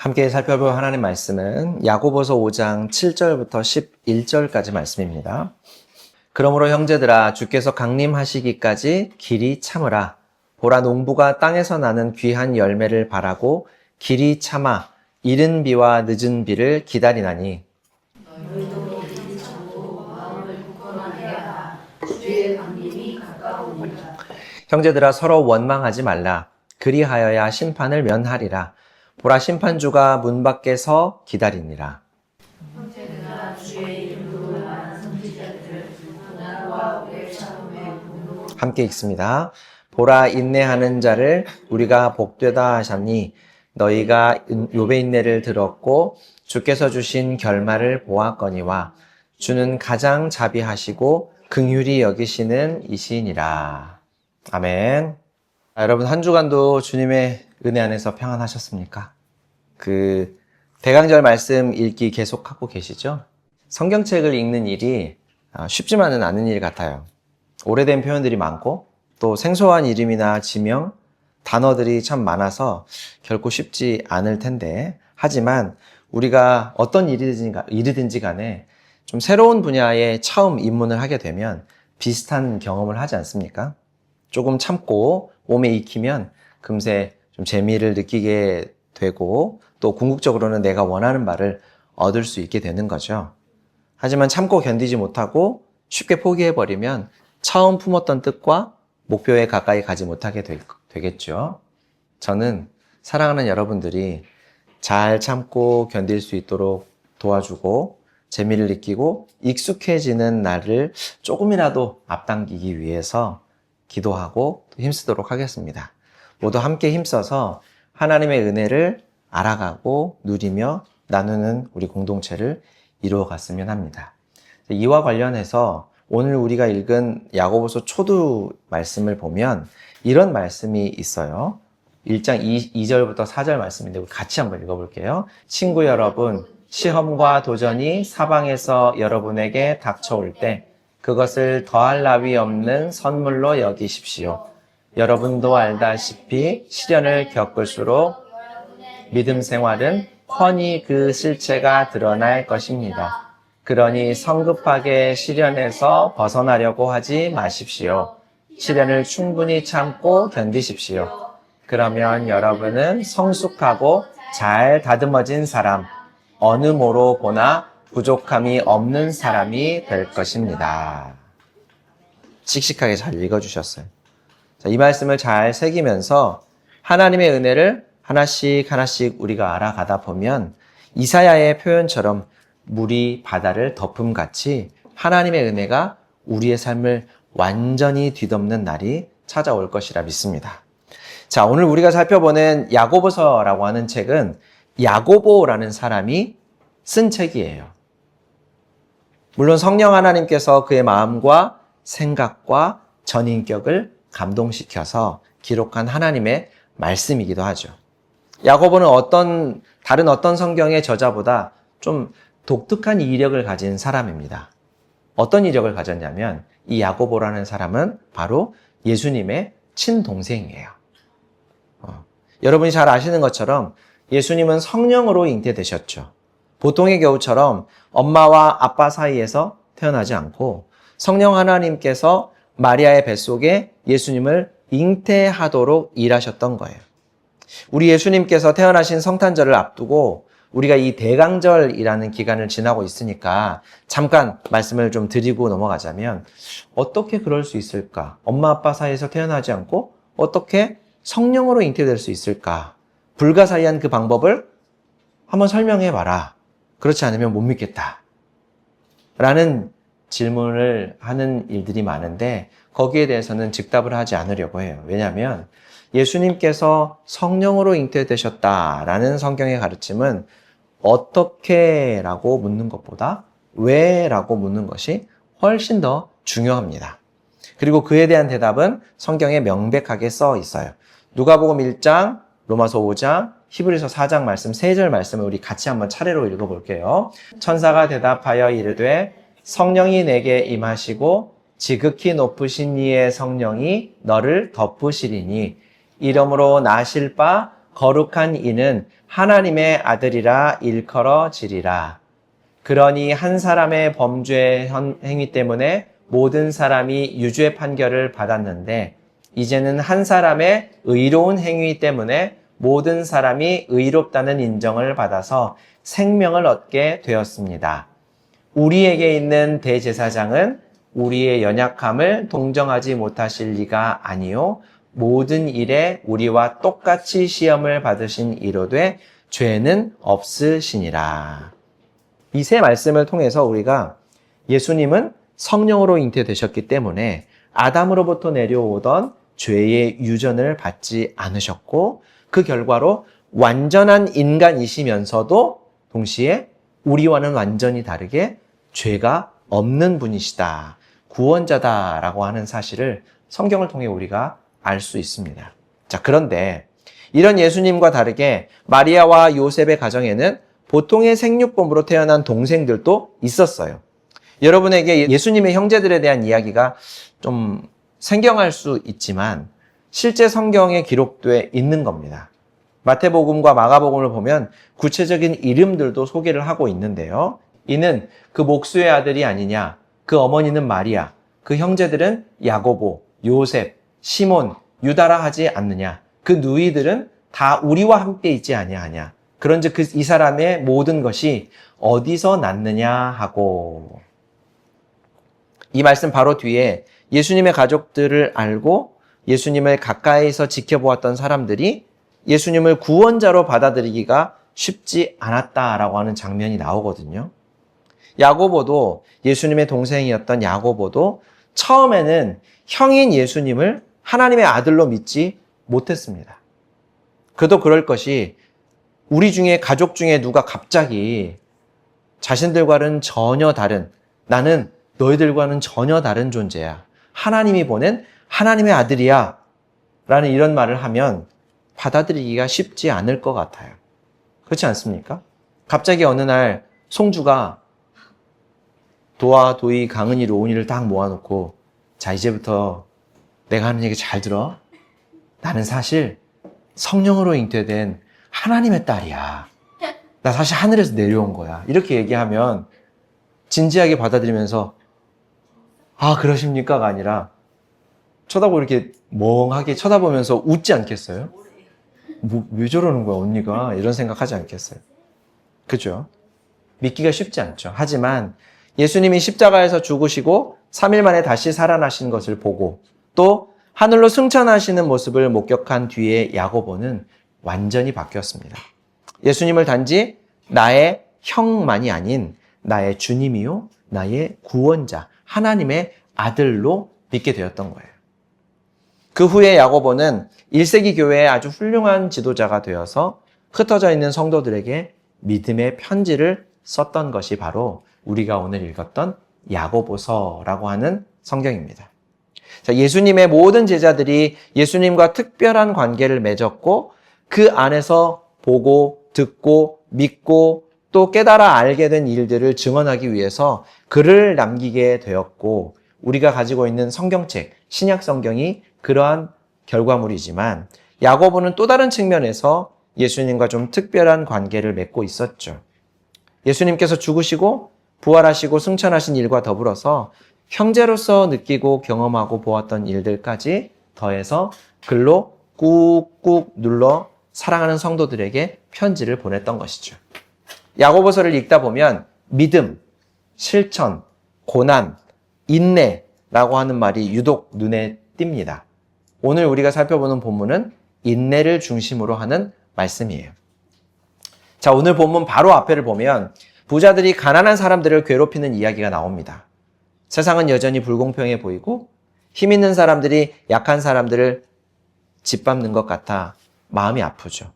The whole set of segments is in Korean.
함께 살펴볼 하나님 말씀은 야고보서 5장 7절부터 11절까지 말씀입니다. 그러므로 형제들아 주께서 강림하시기까지 길이 참으라. 보라 농부가 땅에서 나는 귀한 열매를 바라고 길이 참아 이른 비와 늦은 비를 기다리나니 너희도 길이 참고 마음을 굳건하게 하라. 주의 강림이 가까우니라. 형제들아 서로 원망하지 말라. 그리하여야 심판을 면하리라. 보라 심판주가 문 밖에서 기다리니라. 형제들아 주의 이름으로 말하는 선지자들을 고난과 오래 참음에 분노. 함께 읽습니다. 보라 인내하는 자를 우리가 복되다 하셨니 너희가 욥의 인내를 들었고 주께서 주신 결말을 보았거니와 주는 가장 자비하시고 긍휼히 여기시는 이시니라. 아멘. 여러분 한 주간도 주님의 은혜 안에서 평안하셨습니까? 대강절 말씀 읽기 계속하고 계시죠? 성경책을 읽는 일이 쉽지만은 않은 일 같아요. 오래된 표현들이 많고 또 생소한 이름이나 지명, 단어들이 참 많아서 결코 쉽지 않을 텐데, 하지만 우리가 어떤 일이든지 간에 좀 새로운 분야에 처음 입문을 하게 되면 비슷한 경험을 하지 않습니까? 조금 참고 몸에 익히면 금세 좀 재미를 느끼게 되고 또 궁극적으로는 내가 원하는 바를 얻을 수 있게 되는 거죠. 하지만 참고 견디지 못하고 쉽게 포기해버리면 처음 품었던 뜻과 목표에 가까이 가지 못하게 되겠죠. 저는 사랑하는 여러분들이 잘 참고 견딜 수 있도록 도와주고 재미를 느끼고 익숙해지는 날을 조금이라도 앞당기기 위해서 기도하고 힘쓰도록 하겠습니다. 모두 함께 힘써서 하나님의 은혜를 알아가고 누리며 나누는 우리 공동체를 이루어갔으면 합니다. 이와 관련해서 오늘 우리가 읽은 야고보서 초두 말씀을 보면 이런 말씀이 있어요. 1장 2절부터 4절 말씀인데 우리 같이 한번 읽어볼게요. 친구 여러분, 시험과 도전이 사방에서 여러분에게 닥쳐올 때 그것을 더할 나위 없는 선물로 여기십시오. 여러분도 알다시피 시련을 겪을수록 믿음 생활은 훤히 그 실체가 드러날 것입니다. 그러니 성급하게 시련에서 벗어나려고 하지 마십시오. 시련을 충분히 참고 견디십시오. 그러면 여러분은 성숙하고 잘 다듬어진 사람, 어느 모로 보나 부족함이 없는 사람이 될 것입니다. 씩씩하게 잘 읽어주셨어요. 자, 이 말씀을 잘 새기면서 하나님의 은혜를 하나씩 하나씩 우리가 알아가다 보면 이사야의 표현처럼 물이 바다를 덮음같이 하나님의 은혜가 우리의 삶을 완전히 뒤덮는 날이 찾아올 것이라 믿습니다. 자, 오늘 우리가 살펴보는 야고보서라고 하는 책은 야고보라는 사람이 쓴 책이에요. 물론 성령 하나님께서 그의 마음과 생각과 전인격을 감동시켜서 기록한 하나님의 말씀이기도 하죠. 야고보는 다른 어떤 성경의 저자보다 좀 독특한 이력을 가진 사람입니다. 어떤 이력을 가졌냐면 이 야고보라는 사람은 바로 예수님의 친동생이에요. 여러분이 잘 아시는 것처럼 예수님은 성령으로 잉태되셨죠. 보통의 경우처럼 엄마와 아빠 사이에서 태어나지 않고 성령 하나님께서 마리아의 뱃속에 예수님을 잉태하도록 일하셨던 거예요. 우리 예수님께서 태어나신 성탄절을 앞두고 우리가 이 대강절이라는 기간을 지나고 있으니까 잠깐 말씀을 좀 드리고 넘어가자면 어떻게 그럴 수 있을까? 엄마 아빠 사이에서 태어나지 않고 어떻게 성령으로 잉태될 수 있을까? 불가사의한 그 방법을 한번 설명해 봐라. 그렇지 않으면 못 믿겠다. 라는 질문을 하는 일들이 많은데 거기에 대해서는 즉답을 하지 않으려고 해요. 왜냐하면 예수님께서 성령으로 잉태되셨다라는 성경의 가르침은 어떻게 라고 묻는 것보다 왜 라고 묻는 것이 훨씬 더 중요합니다. 그리고 그에 대한 대답은 성경에 명백하게 써 있어요. 누가복음 1장, 로마서 5장, 히브리서 4장 말씀, 3절 말씀을 우리 같이 한번 차례로 읽어볼게요. 천사가 대답하여 이르되 성령이 내게 임하시고 지극히 높으신 이의 성령이 너를 덮으시리니 이러므로 나실 바 거룩한 이는 하나님의 아들이라 일컬어지리라. 그러니 한 사람의 범죄 행위 때문에 모든 사람이 유죄 판결을 받았는데 이제는 한 사람의 의로운 행위 때문에 모든 사람이 의롭다는 인정을 받아서 생명을 얻게 되었습니다. 우리에게 있는 대제사장은 우리의 연약함을 동정하지 못하실 리가 아니요 모든 일에 우리와 똑같이 시험을 받으신 이로되 죄는 없으시니라. 이 세 말씀을 통해서 우리가 예수님은 성령으로 잉태되셨기 때문에 아담으로부터 내려오던 죄의 유전을 받지 않으셨고 그 결과로 완전한 인간이시면서도 동시에 우리와는 완전히 다르게 죄가 없는 분이시다. 구원자다라고 하는 사실을 성경을 통해 우리가 알 수 있습니다. 자, 그런데 이런 예수님과 다르게 마리아와 요셉의 가정에는 보통의 생육범으로 태어난 동생들도 있었어요. 여러분에게 예수님의 형제들에 대한 이야기가 좀 생경할 수 있지만 실제 성경에 기록돼 있는 겁니다. 마태복음과 마가복음을 보면 구체적인 이름들도 소개를 하고 있는데요. 이는 그 목수의 아들이 아니냐, 그 어머니는 마리아, 그 형제들은 야고보, 요셉, 시몬, 유다라 하지 않느냐. 그 누이들은 다 우리와 함께 있지 아니하냐. 그런즉 이 사람의 모든 것이 어디서 났느냐 하고. 이 말씀 바로 뒤에 예수님의 가족들을 알고 예수님을 가까이서 지켜보았던 사람들이 예수님을 구원자로 받아들이기가 쉽지 않았다라고 하는 장면이 나오거든요. 야고보도 예수님의 동생이었던 야고보도 처음에는 형인 예수님을 하나님의 아들로 믿지 못했습니다. 그도 그럴 것이 우리 중에 가족 중에 누가 갑자기 자신들과는 전혀 다른 나는 너희들과는 전혀 다른 존재야. 하나님이 보낸 하나님의 아들이야. 라는 이런 말을 하면 받아들이기가 쉽지 않을 것 같아요. 그렇지 않습니까? 갑자기 어느 날 송주가 도와, 도희, 강은이, 로운이를 딱 모아놓고 자 이제부터 내가 하는 얘기 잘 들어. 나는 사실 성령으로 잉태된 하나님의 딸이야. 나 사실 하늘에서 내려온 거야. 이렇게 얘기하면 진지하게 받아들이면서 아 그러십니까가 아니라 쳐다보고 이렇게 멍하게 쳐다보면서 웃지 않겠어요? 왜 저러는 거야 언니가 이런 생각하지 않겠어요? 그죠? 믿기가 쉽지 않죠. 하지만 예수님이 십자가에서 죽으시고 3일 만에 다시 살아나신 것을 보고 또 하늘로 승천하시는 모습을 목격한 뒤에 야고보는 완전히 바뀌었습니다. 예수님을 단지 나의 형만이 아닌 나의 주님이요 나의 구원자 하나님의 아들로 믿게 되었던 거예요. 그 후에 야고보는 1세기 교회의 아주 훌륭한 지도자가 되어서 흩어져 있는 성도들에게 믿음의 편지를 썼던 것이 바로 우리가 오늘 읽었던 야고보서라고 하는 성경입니다. 자, 예수님의 모든 제자들이 예수님과 특별한 관계를 맺었고 그 안에서 보고 듣고 믿고 또 깨달아 알게 된 일들을 증언하기 위해서 글을 남기게 되었고 우리가 가지고 있는 성경책, 신약 성경이 그러한 결과물이지만 야고보는 또 다른 측면에서 예수님과 좀 특별한 관계를 맺고 있었죠. 예수님께서 죽으시고 부활하시고 승천하신 일과 더불어서 형제로서 느끼고 경험하고 보았던 일들까지 더해서 글로 꾹꾹 눌러 사랑하는 성도들에게 편지를 보냈던 것이죠. 야고보서를 읽다 보면 믿음, 실천, 고난, 인내라고 하는 말이 유독 눈에 띕니다. 오늘 우리가 살펴보는 본문은 인내를 중심으로 하는 말씀이에요. 자, 오늘 본문 바로 앞에를 보면 부자들이 가난한 사람들을 괴롭히는 이야기가 나옵니다. 세상은 여전히 불공평해 보이고 힘 있는 사람들이 약한 사람들을 짓밟는 것 같아 마음이 아프죠.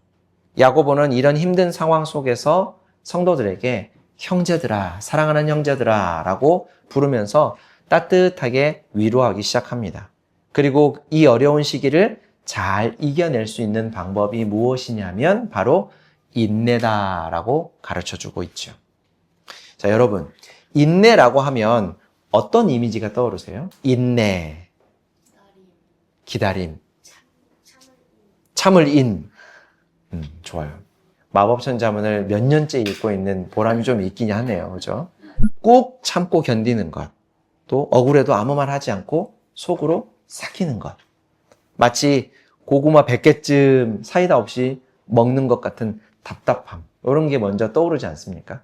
야고보는 이런 힘든 상황 속에서 성도들에게 형제들아, 사랑하는 형제들아 라고 부르면서 따뜻하게 위로하기 시작합니다. 그리고 이 어려운 시기를 잘 이겨낼 수 있는 방법이 무엇이냐면 바로 인내다라고 가르쳐주고 있죠. 자, 여러분, 인내라고 하면 어떤 이미지가 떠오르세요? 인내, 기다림, 참을 인. 좋아요. 마법천자문을 몇 년째 읽고 있는 보람이 좀 있긴 하네요. 그죠? 꾹 참고 견디는 것. 또 억울해도 아무 말 하지 않고 속으로 삭히는 것. 마치 고구마 100개쯤 사이다 없이 먹는 것 같은 답답함. 이런 게 먼저 떠오르지 않습니까?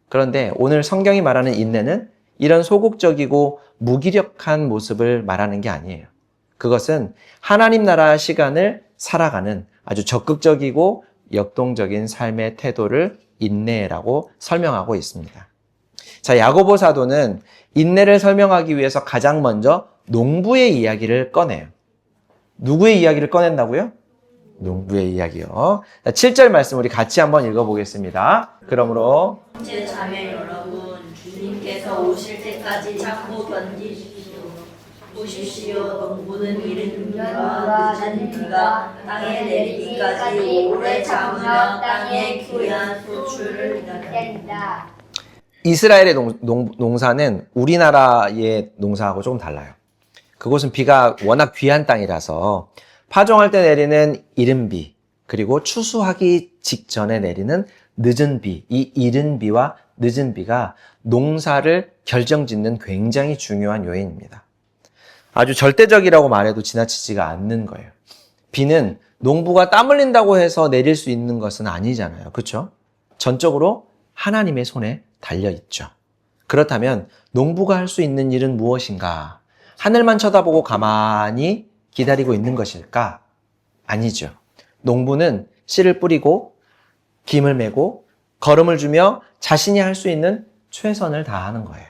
그런데 오늘 성경이 말하는 인내는 이런 소극적이고 무기력한 모습을 말하는 게 아니에요. 그것은 하나님 나라 시간을 살아가는 아주 적극적이고 역동적인 삶의 태도를 인내라고 설명하고 있습니다. 자, 야고보 사도는 인내를 설명하기 위해서 가장 먼저 농부의 이야기를 꺼내요. 누구의 이야기를 꺼낸다고요? 농부의 이야기요. 7절 말씀 우리 같이 한번 읽어보겠습니다. 그러므로 형제 자매 여러분, 주님께서 오실 때까지 참고 견디십시오. 보십시오, 농부는 이른 비와 늦은 비가 땅에 내리기까지 오래 참으며 땅에 귀한 소출을 기다린다. 이스라엘의 농사는 우리나라의 농사하고 조금 달라요. 그곳은 비가 워낙 귀한 땅이라서 파종할 때 내리는 이른 비, 그리고 추수하기 직전에 내리는 늦은 비, 이 이른 비와 늦은 비가 농사를 결정짓는 굉장히 중요한 요인입니다. 아주 절대적이라고 말해도 지나치지가 않는 거예요. 비는 농부가 땀 흘린다고 해서 내릴 수 있는 것은 아니잖아요. 그렇죠? 전적으로 하나님의 손에 달려있죠. 그렇다면 농부가 할 수 있는 일은 무엇인가? 하늘만 쳐다보고 가만히 기다리고 있는 것일까? 아니죠. 농부는 씨를 뿌리고 김을 메고 거름을 주며 자신이 할 수 있는 최선을 다하는 거예요.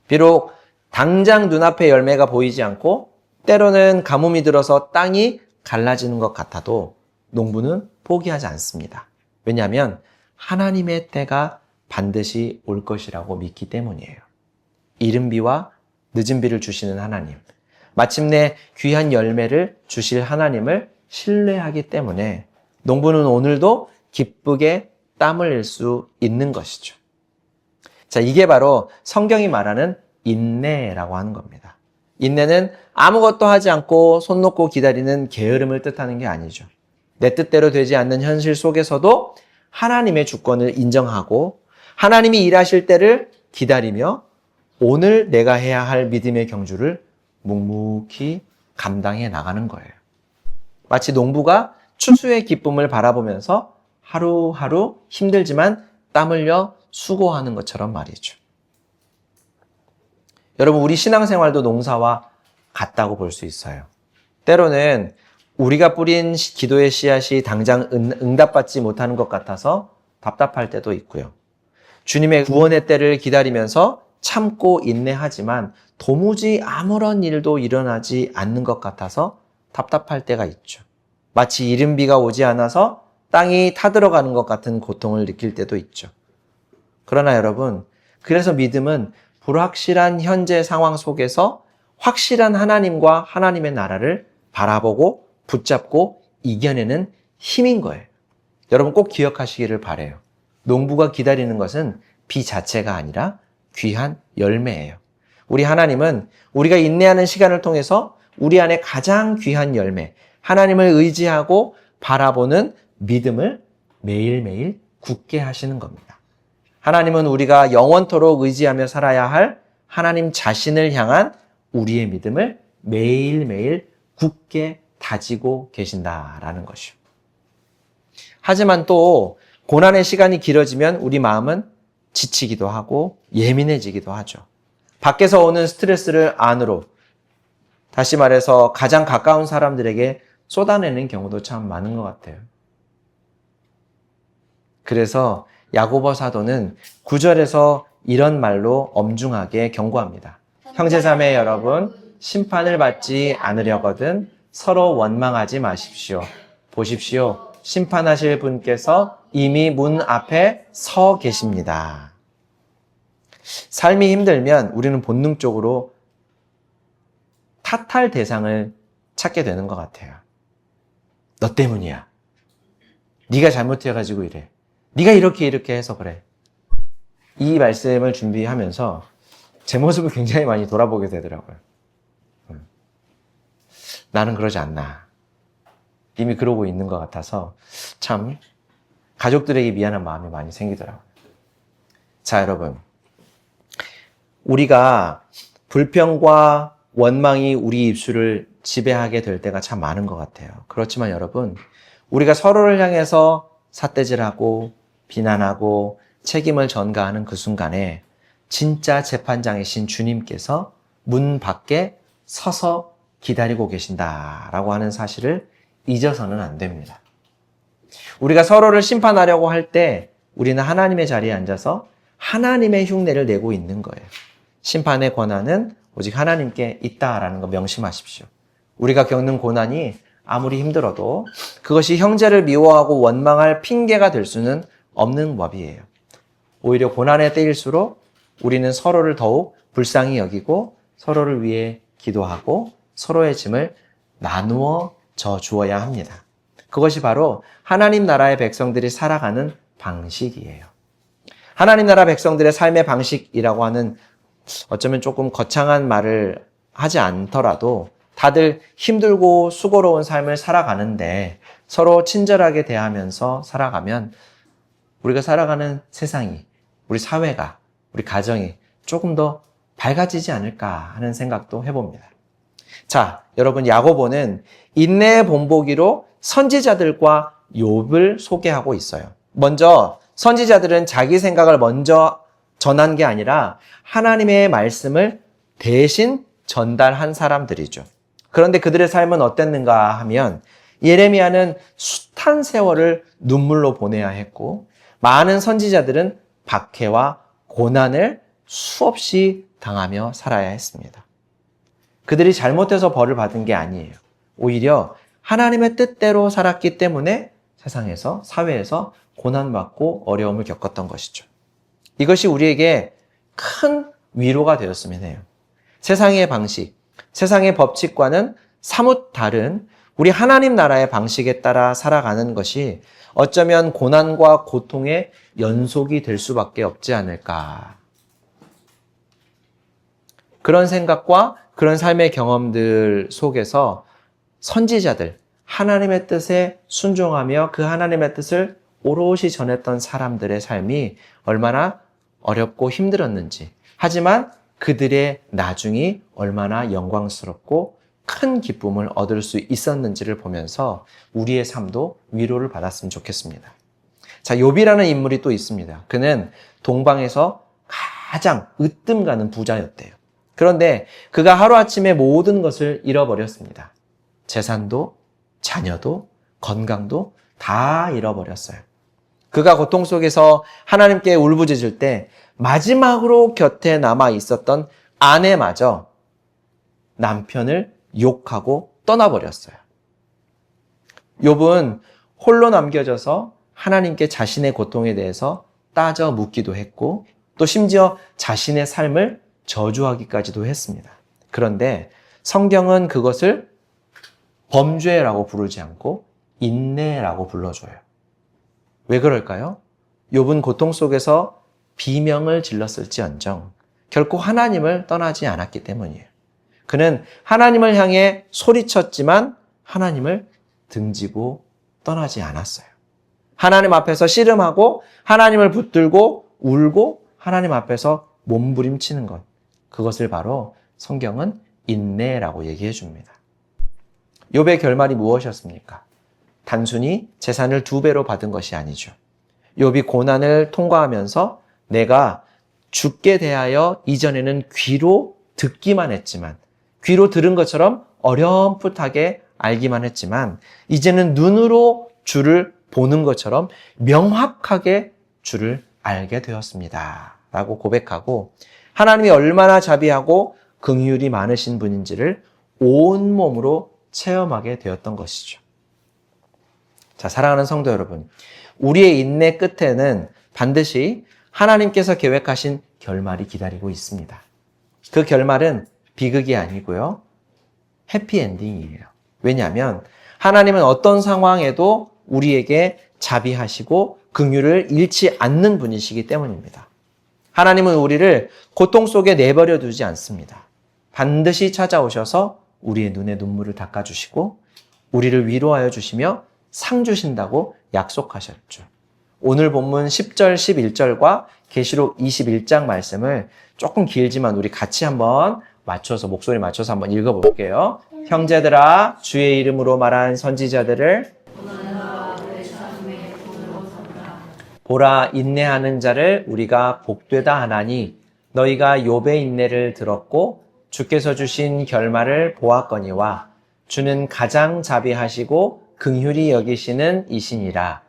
비록 당장 눈앞에 열매가 보이지 않고 때로는 가뭄이 들어서 땅이 갈라지는 것 같아도 농부는 포기하지 않습니다. 왜냐하면 하나님의 때가 반드시 올 것이라고 믿기 때문이에요. 이른 비와 늦은 비를 주시는 하나님, 마침내 귀한 열매를 주실 하나님을 신뢰하기 때문에 농부는 오늘도 기쁘게 땀을 흘릴 수 있는 것이죠. 자, 이게 바로 성경이 말하는 인내라고 하는 겁니다. 인내는 아무것도 하지 않고 손 놓고 기다리는 게으름을 뜻하는 게 아니죠. 내 뜻대로 되지 않는 현실 속에서도 하나님의 주권을 인정하고 하나님이 일하실 때를 기다리며 오늘 내가 해야 할 믿음의 경주를 묵묵히 감당해 나가는 거예요. 마치 농부가 추수의 기쁨을 바라보면서 하루하루 힘들지만 땀 흘려 수고하는 것처럼 말이죠. 여러분, 우리 신앙생활도 농사와 같다고 볼 수 있어요. 때로는 우리가 뿌린 기도의 씨앗이 당장 응답받지 못하는 것 같아서 답답할 때도 있고요. 주님의 구원의 때를 기다리면서 참고 인내하지만 도무지 아무런 일도 일어나지 않는 것 같아서 답답할 때가 있죠. 마치 이른 비가 오지 않아서 땅이 타들어가는 것 같은 고통을 느낄 때도 있죠. 그러나 여러분, 그래서 믿음은 불확실한 현재 상황 속에서 확실한 하나님과 하나님의 나라를 바라보고 붙잡고 이겨내는 힘인 거예요. 여러분 꼭 기억하시기를 바라요. 농부가 기다리는 것은 비 자체가 아니라 귀한 열매예요. 우리 하나님은 우리가 인내하는 시간을 통해서 우리 안에 가장 귀한 열매, 하나님을 의지하고 바라보는 믿음을 매일매일 굳게 하시는 겁니다. 하나님은 우리가 영원토록 의지하며 살아야 할 하나님 자신을 향한 우리의 믿음을 매일매일 굳게 다지고 계신다라는 것이요. 하지만 또 고난의 시간이 길어지면 우리 마음은 지치기도 하고 예민해지기도 하죠. 밖에서 오는 스트레스를 안으로, 다시 말해서 가장 가까운 사람들에게 쏟아내는 경우도 참 많은 것 같아요. 그래서 야고보 사도는 9절에서 이런 말로 엄중하게 경고합니다. 형제자매 여러분, 심판을 받지 않으려거든 서로 원망하지 마십시오. 보십시오. 심판하실 분께서 이미 문 앞에 서 계십니다. 삶이 힘들면 우리는 본능적으로 탓할 대상을 찾게 되는 것 같아요. 너 때문이야. 네가 잘못해가지고 이래. 네가 이렇게 해서 그래. 이 말씀을 준비하면서 제 모습을 굉장히 많이 돌아보게 되더라고요. 나는 그러지 않나. 이미 그러고 있는 것 같아서 참 가족들에게 미안한 마음이 많이 생기더라고요. 자, 여러분. 우리가 불평과 원망이 우리 입술을 지배하게 될 때가 참 많은 것 같아요. 그렇지만 여러분, 우리가 서로를 향해서 삿대질하고 비난하고 책임을 전가하는 그 순간에 진짜 재판장이신 주님께서 문 밖에 서서 기다리고 계신다라고 하는 사실을 잊어서는 안 됩니다. 우리가 서로를 심판하려고 할 때 우리는 하나님의 자리에 앉아서 하나님의 흉내를 내고 있는 거예요. 심판의 권한은 오직 하나님께 있다라는 거 명심하십시오. 우리가 겪는 고난이 아무리 힘들어도 그것이 형제를 미워하고 원망할 핑계가 될 수는 없는 법이에요. 오히려 고난의 때일수록 우리는 서로를 더욱 불쌍히 여기고 서로를 위해 기도하고 서로의 짐을 나누어 져 주어야 합니다. 그것이 바로 하나님 나라의 백성들이 살아가는 방식이에요. 하나님 나라 백성들의 삶의 방식이라고 하는 어쩌면 조금 거창한 말을 하지 않더라도 다들 힘들고 수고로운 삶을 살아가는데 서로 친절하게 대하면서 살아가면 우리가 살아가는 세상이, 우리 사회가, 우리 가정이 조금 더 밝아지지 않을까 하는 생각도 해봅니다. 자, 여러분, 야고보는 인내의 본보기로 선지자들과 욥을 소개하고 있어요. 먼저 선지자들은 자기 생각을 먼저 전한 게 아니라 하나님의 말씀을 대신 전달한 사람들이죠. 그런데 그들의 삶은 어땠는가 하면 예레미야는 숱한 세월을 눈물로 보내야 했고 많은 선지자들은 박해와 고난을 수없이 당하며 살아야 했습니다. 그들이 잘못해서 벌을 받은 게 아니에요. 오히려 하나님의 뜻대로 살았기 때문에 세상에서, 사회에서 고난받고 어려움을 겪었던 것이죠. 이것이 우리에게 큰 위로가 되었으면 해요. 세상의 방식, 세상의 법칙과는 사뭇 다른 우리 하나님 나라의 방식에 따라 살아가는 것이 어쩌면 고난과 고통의 연속이 될 수밖에 없지 않을까. 그런 생각과 그런 삶의 경험들 속에서 선지자들, 하나님의 뜻에 순종하며 그 하나님의 뜻을 오롯이 전했던 사람들의 삶이 얼마나 어렵고 힘들었는지, 하지만 그들의 나중이 얼마나 영광스럽고 큰 기쁨을 얻을 수 있었는지를 보면서 우리의 삶도 위로를 받았으면 좋겠습니다. 자, 욥이라는 인물이 또 있습니다. 그는 동방에서 가장 으뜸 가는 부자였대요. 그런데 그가 하루아침에 모든 것을 잃어버렸습니다. 재산도, 자녀도, 건강도 다 잃어버렸어요. 그가 고통 속에서 하나님께 울부짖을 때 마지막으로 곁에 남아 있었던 아내마저 남편을 욕하고 떠나버렸어요. 욥은 홀로 남겨져서 하나님께 자신의 고통에 대해서 따져 묻기도 했고 또 심지어 자신의 삶을 저주하기까지도 했습니다. 그런데 성경은 그것을 범죄라고 부르지 않고 인내라고 불러줘요. 왜 그럴까요? 욥은 고통 속에서 비명을 질렀을지언정 결코 하나님을 떠나지 않았기 때문이에요. 그는 하나님을 향해 소리쳤지만 하나님을 등지고 떠나지 않았어요. 하나님 앞에서 씨름하고 하나님을 붙들고 울고 하나님 앞에서 몸부림치는 것, 그것을 바로 성경은 인내라고 얘기해 줍니다. 욥의 결말이 무엇이었습니까? 단순히 재산을 2배로 받은 것이 아니죠. 욥이 고난을 통과하면서 내가 죽게 대하여 이전에는 귀로 듣기만 했지만, 귀로 들은 것처럼 어렴풋하게 알기만 했지만 이제는 눈으로 주를 보는 것처럼 명확하게 주를 알게 되었습니다 라고 고백하고 하나님이 얼마나 자비하고 긍휼이 많으신 분인지를 온몸으로 체험하게 되었던 것이죠. 자, 사랑하는 성도 여러분, 우리의 인내 끝에는 반드시 하나님께서 계획하신 결말이 기다리고 있습니다. 그 결말은 비극이 아니고요, 해피엔딩이에요. 왜냐하면 하나님은 어떤 상황에도 우리에게 자비하시고 긍휼을 잃지 않는 분이시기 때문입니다. 하나님은 우리를 고통 속에 내버려 두지 않습니다. 반드시 찾아오셔서 우리의 눈에 눈물을 닦아주시고 우리를 위로하여 주시며 상 주신다고 약속하셨죠. 오늘 본문 10절, 11절과 계시록 21장 말씀을 조금 길지만 우리 같이 한번 목소리 맞춰서 한번 읽어볼게요. 형제들아, 주의 이름으로 말한 선지자들을 보라, 인내하는 자를 우리가 복되다 하나니 너희가 욥의 인내를 들었고 주께서 주신 결말을 보았거니와 주는 가장 자비하시고 긍휼히 여기시는 이시니라.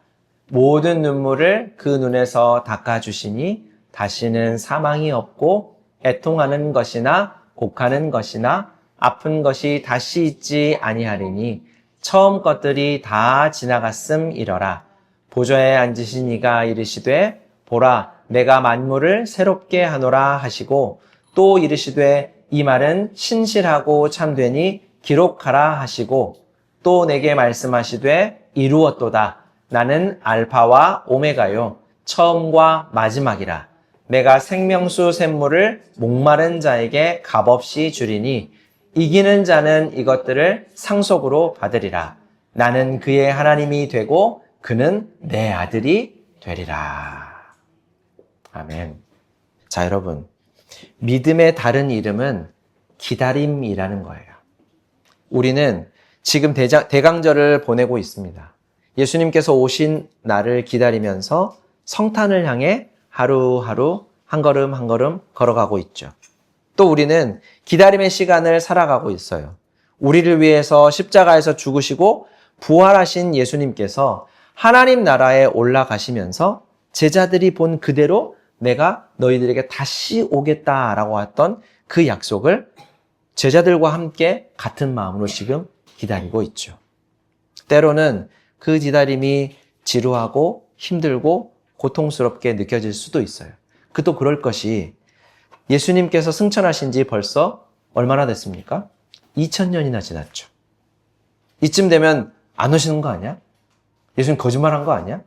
모든 눈물을 그 눈에서 닦아주시니 다시는 사망이 없고 애통하는 것이나 곡하는 것이나 아픈 것이 다시 있지 아니하리니 처음 것들이 다 지나갔음 이러라. 보좌에 앉으신 이가 이르시되 보라, 내가 만물을 새롭게 하노라 하시고 또 이르시되 이 말은 신실하고 참되니 기록하라 하시고 또 내게 말씀하시되 이루었도다. 나는 알파와 오메가요 처음과 마지막이라. 내가 생명수 샘물을 목마른 자에게 값없이 주리니 이기는 자는 이것들을 상속으로 받으리라. 나는 그의 하나님이 되고 그는 내 아들이 되리라. 아멘. 자, 여러분, 믿음의 다른 이름은 기다림이라는 거예요. 우리는 지금 대강절을 보내고 있습니다. 예수님께서 오신 날을 기다리면서 성탄을 향해 하루하루 한 걸음 한 걸음 걸어가고 있죠. 또 우리는 기다림의 시간을 살아가고 있어요. 우리를 위해서 십자가에서 죽으시고 부활하신 예수님께서 하나님 나라에 올라가시면서 제자들이 본 그대로 내가 너희들에게 다시 오겠다라고 했던 그 약속을 제자들과 함께 같은 마음으로 지금 기다리고 있죠. 때로는 그 기다림이 지루하고 힘들고 고통스럽게 느껴질 수도 있어요. 그도 그럴 것이 예수님께서 승천하신 지 벌써 얼마나 됐습니까? 2000년이나 지났죠. 이쯤 되면 안 오시는 거 아니야? 예수님 거짓말한 거 아니야?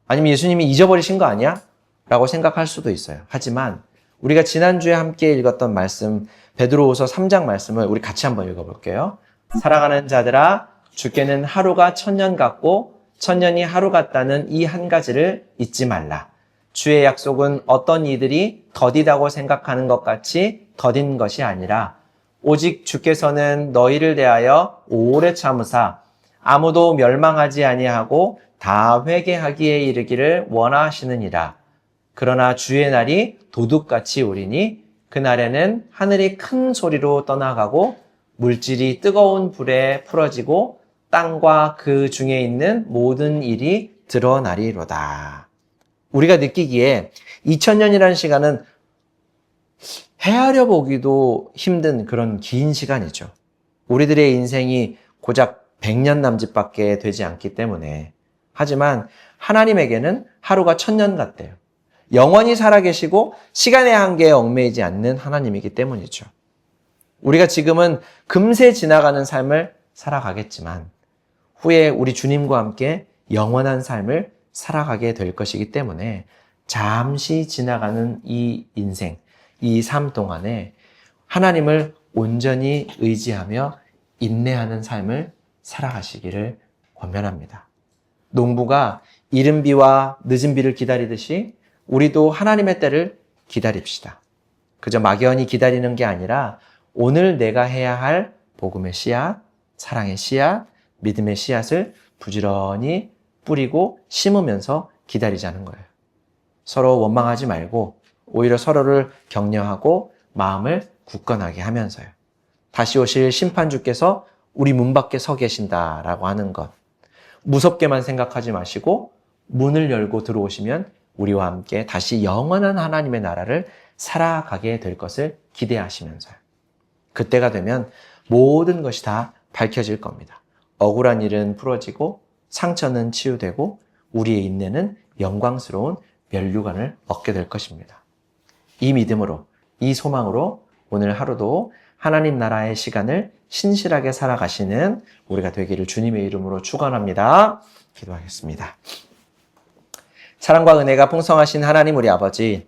아니면 예수님이 잊어버리신 거 아니야? 라고 생각할 수도 있어요. 하지만 우리가 지난주에 함께 읽었던 말씀, 베드로후서 3장 말씀을 우리 같이 한번 읽어볼게요. 사랑하는 자들아, 주께는 하루가 1000년 같고 1000년이 하루 같다는 이 한 가지를 잊지 말라. 주의 약속은 어떤 이들이 더디다고 생각하는 것 같이 더딘 것이 아니라 오직 주께서는 너희를 대하여 오래 참으사 아무도 멸망하지 아니하고 다 회개하기에 이르기를 원하시느니라. 그러나 주의 날이 도둑같이 오리니 그날에는 하늘이 큰 소리로 떠나가고 물질이 뜨거운 불에 풀어지고 땅과 그 중에 있는 모든 일이 드러나리로다. 우리가 느끼기에 2000년이라는 시간은 헤아려 보기도 힘든 그런 긴 시간이죠. 우리들의 인생이 고작 100년 남짓밖에 되지 않기 때문에. 하지만 하나님에게는 하루가 1000년 같대요. 영원히 살아계시고 시간의 한계에 얽매이지 않는 하나님이기 때문이죠. 우리가 지금은 금세 지나가는 삶을 살아가겠지만 후에 우리 주님과 함께 영원한 삶을 살아가게 될 것이기 때문에 잠시 지나가는 이 인생, 이 삶 동안에 하나님을 온전히 의지하며 인내하는 삶을 살아가시기를 권면합니다. 농부가 이른 비와 늦은 비를 기다리듯이 우리도 하나님의 때를 기다립시다. 그저 막연히 기다리는 게 아니라 오늘 내가 해야 할 복음의 씨앗, 사랑의 씨앗, 믿음의 씨앗을 부지런히 뿌리고 심으면서 기다리자는 거예요. 서로 원망하지 말고 오히려 서로를 격려하고 마음을 굳건하게 하면서요. 다시 오실 심판주께서 우리 문 밖에 서 계신다라고 하는 것. 무섭게만 생각하지 마시고 문을 열고 들어오시면 우리와 함께 다시 영원한 하나님의 나라를 살아가게 될 것을 기대하시면서요. 그때가 되면 모든 것이 다 밝혀질 겁니다. 억울한 일은 풀어지고 상처는 치유되고 우리의 인내는 영광스러운 면류관을 얻게 될 것입니다. 이 믿음으로, 이 소망으로 오늘 하루도 하나님 나라의 시간을 신실하게 살아가시는 우리가 되기를 주님의 이름으로 축원합니다. 기도하겠습니다. 사랑과 은혜가 풍성하신 하나님 우리 아버지,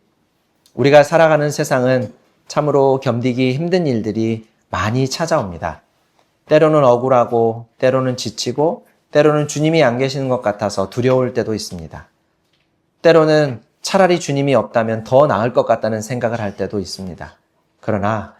우리가 살아가는 세상은 참으로 견디기 힘든 일들이 많이 찾아옵니다. 때로는 억울하고, 때로는 지치고, 때로는 주님이 안 계시는 것 같아서 두려울 때도 있습니다. 때로는 차라리 주님이 없다면 더 나을 것 같다는 생각을 할 때도 있습니다. 그러나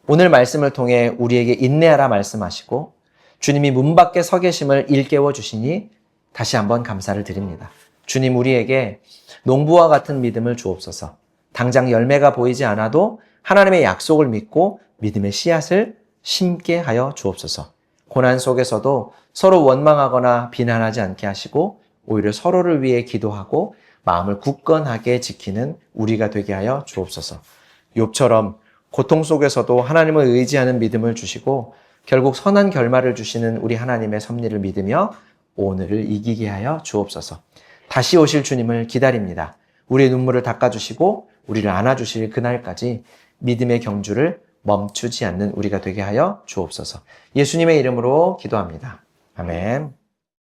오늘 말씀을 통해 우리에게 인내하라 말씀하시고 주님이 문 밖에 서 계심을 일깨워 주시니 다시 한번 감사를 드립니다. 주님, 우리에게 농부와 같은 믿음을 주옵소서. 당장 열매가 보이지 않아도 하나님의 약속을 믿고 믿음의 씨앗을 심게 하여 주옵소서. 고난 속에서도 서로 원망하거나 비난하지 않게 하시고 오히려 서로를 위해 기도하고 마음을 굳건하게 지키는 우리가 되게 하여 주옵소서. 욥처럼 고통 속에서도 하나님을 의지하는 믿음을 주시고 결국 선한 결말을 주시는 우리 하나님의 섭리를 믿으며 오늘을 이기게 하여 주옵소서. 다시 오실 주님을 기다립니다. 우리의 눈물을 닦아주시고 우리를 안아주실 그날까지 믿음의 경주를 멈추지 않는 우리가 되게 하여 주옵소서. 예수님의 이름으로 기도합니다. 아멘.